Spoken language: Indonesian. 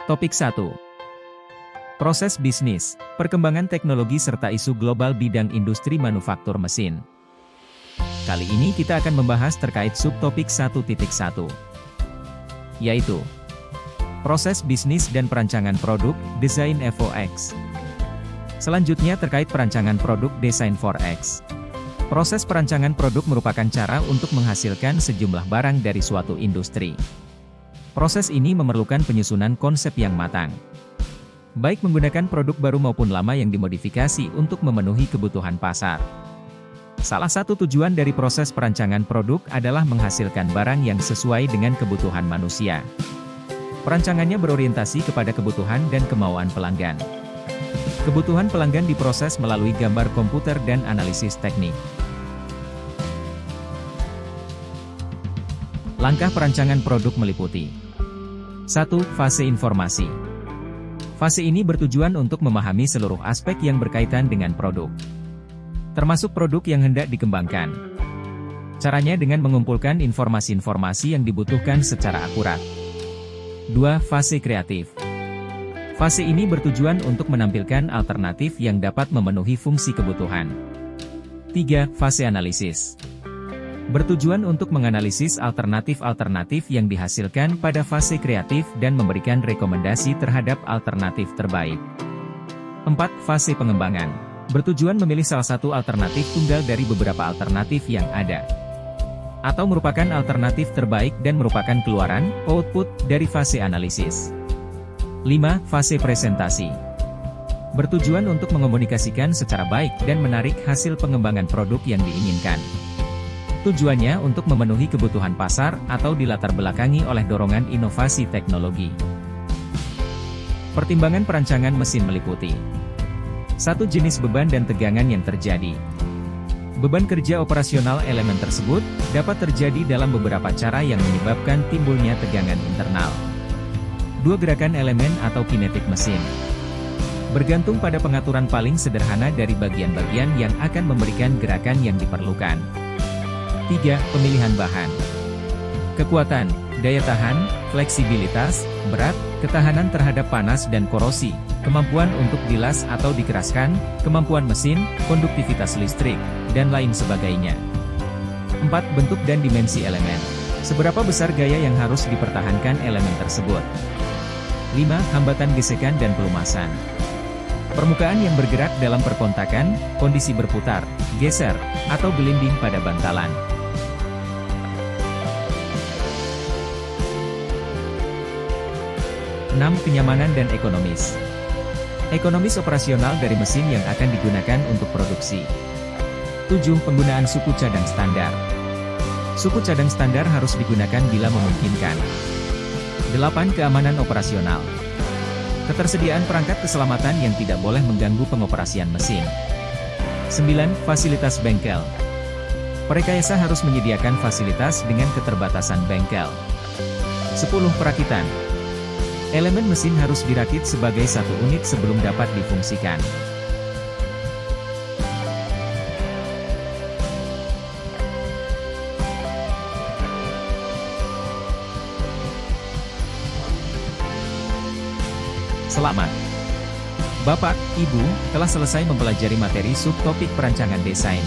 Topik 1. Proses bisnis, perkembangan teknologi serta isu global bidang industri manufaktur mesin. Kali ini kita akan membahas terkait subtopik 1.1, yaitu proses bisnis dan perancangan produk, desain FOX. Selanjutnya terkait perancangan produk desain 4X. Proses perancangan produk merupakan cara untuk menghasilkan sejumlah barang dari suatu industri. Proses ini memerlukan penyusunan konsep yang matang, baik menggunakan produk baru maupun lama yang dimodifikasi untuk memenuhi kebutuhan pasar. Salah satu tujuan dari proses perancangan produk adalah menghasilkan barang yang sesuai dengan kebutuhan manusia. Perancangannya berorientasi kepada kebutuhan dan kemauan pelanggan. Kebutuhan pelanggan diproses melalui gambar komputer dan analisis teknik. Langkah perancangan produk meliputi 1. Fase informasi. Fase ini bertujuan untuk memahami seluruh aspek yang berkaitan dengan produk, termasuk produk yang hendak dikembangkan. Caranya dengan mengumpulkan informasi-informasi yang dibutuhkan secara akurat. 2. Fase kreatif. Fase ini bertujuan untuk menampilkan alternatif yang dapat memenuhi fungsi kebutuhan. 3. Fase analisis. Bertujuan untuk menganalisis alternatif-alternatif yang dihasilkan pada fase kreatif dan memberikan rekomendasi terhadap alternatif terbaik. 4. Fase pengembangan. Bertujuan memilih salah satu alternatif tunggal dari beberapa alternatif yang ada, atau merupakan alternatif terbaik dan merupakan keluaran, output, dari fase analisis. 5. Fase presentasi. Bertujuan untuk mengomunikasikan secara baik dan menarik hasil pengembangan produk yang diinginkan. Tujuannya untuk memenuhi kebutuhan pasar atau dilatar belakangi oleh dorongan inovasi teknologi. Pertimbangan perancangan mesin meliputi 1. Jenis beban dan tegangan yang terjadi. Beban kerja operasional elemen tersebut dapat terjadi dalam beberapa cara yang menyebabkan timbulnya tegangan internal. 2. Gerakan elemen atau kinetik mesin. Bergantung pada pengaturan paling sederhana dari bagian-bagian yang akan memberikan gerakan yang diperlukan. 3. Pemilihan bahan. Kekuatan, daya tahan, fleksibilitas, berat, ketahanan terhadap panas dan korosi, kemampuan untuk dilas atau dikeraskan, kemampuan mesin, konduktivitas listrik, dan lain sebagainya. 4. Bentuk dan dimensi elemen. Seberapa besar gaya yang harus dipertahankan elemen tersebut. 5. Hambatan gesekan dan pelumasan. Permukaan yang bergerak dalam perkontakan, kondisi berputar, geser, atau belimbing pada bantalan. 6. Kenyamanan dan ekonomis. Ekonomis operasional dari mesin yang akan digunakan untuk produksi. 7. Penggunaan suku cadang standar. Suku cadang standar harus digunakan bila memungkinkan. 8. Keamanan operasional. Ketersediaan perangkat keselamatan yang tidak boleh mengganggu pengoperasian mesin. 9. Fasilitas bengkel. Perekayasa harus menyediakan fasilitas dengan keterbatasan bengkel. 10. Perakitan. Elemen mesin harus dirakit sebagai satu unit sebelum dapat difungsikan. Selamat! Bapak, Ibu, telah selesai mempelajari materi subtopik perancangan desain.